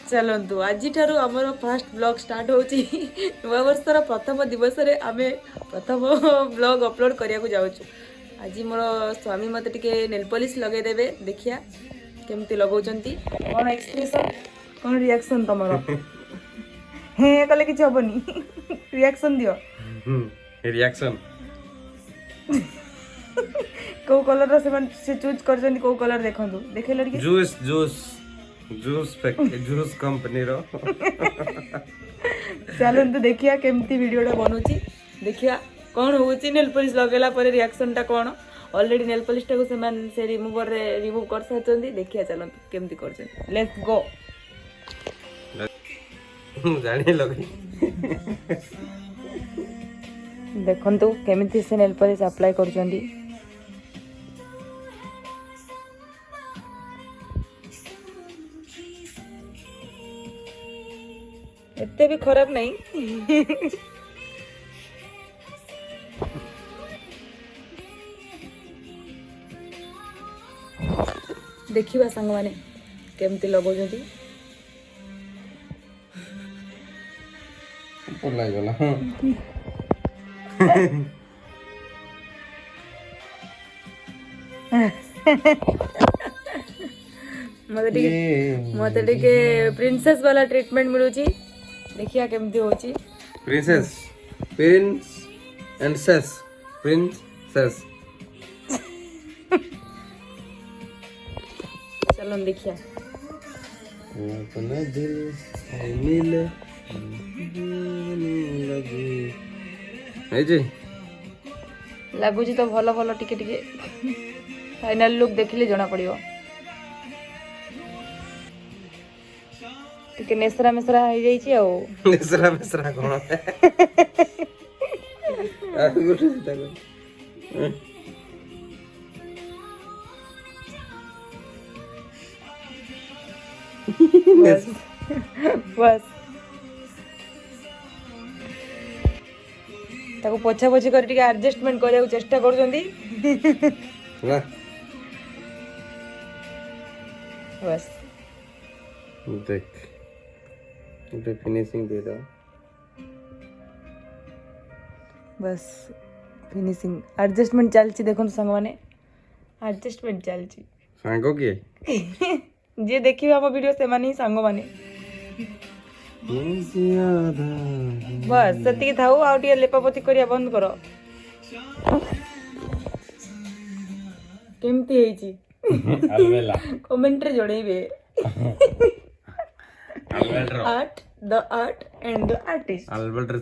चलतु आज आमर फास्ट ब्लॉग स्टार्ट होची नवा वर्षर प्रथम दिवस रे आमे प्रथम ब्लॉग अपलोड करिया को जाउछु। आज मोर स्वामी मते टिके नेल पॉलिश लगे देबे देखिया केमती लगाउचंती कोन एक्सप्रेशन कोन रिएक्शन तमरो हे कले किछ हबनी रिएक्शन दियो रिएक्शन को कलर से चूज करजंती को कलर देखंतु देखे लड़की juice juice juice juice company रो चलतु देखिया केमती वीडियोटा बनूची देखिया कौन होची नेल पॉलिश लगेला पर रिएक्शन टा कौन ऑलरेडी नेल पॉलिश टा को से रिमूवर रे रिमूव कर साचंदी देखिया चलतु केमती करछन लेट्स गो जानी लगे देखंतु केमती से नेल पॉलिश अप्लाई करछंदी एते भी खराब नहीं देखिबा संग माने केमती लगोजंती ऊपर लाग गला मते टिके प्रिंसेस वाला ट्रीटमेंट मिलुची देखिया केमती होची प्रिंसेस प्रिंस एंड सेस प्रिंसेस चलो देखिया अपना दिल है मिले लगे है जी लागुची तो भलो भलो टिके टिके फाइनल लुक देखिले जना पड़ियो टिके नेसरा मेसरा हो जाई छी आओ नेसरा मेसरा कोन है आ गुटे सीता को बस बस ताको पोछा पोछी कर टिके एडजस्टमेंट करिया चेष्टा करजंदी वाह बस देख इधर फिनिशिंग दे दो बस फिनिशिंग एडजस्टमेंट चलची देखो संग माने एडजस्टमेंट चलची सांगो के जे देखिबे हम वीडियो से माने संग माने बस सती थाउ आउटिया लेपापति करिया बंद करो केमती हेची अलवेला कमेंट रे जोड़ेबे अलवेला art the art and the artist अलवेला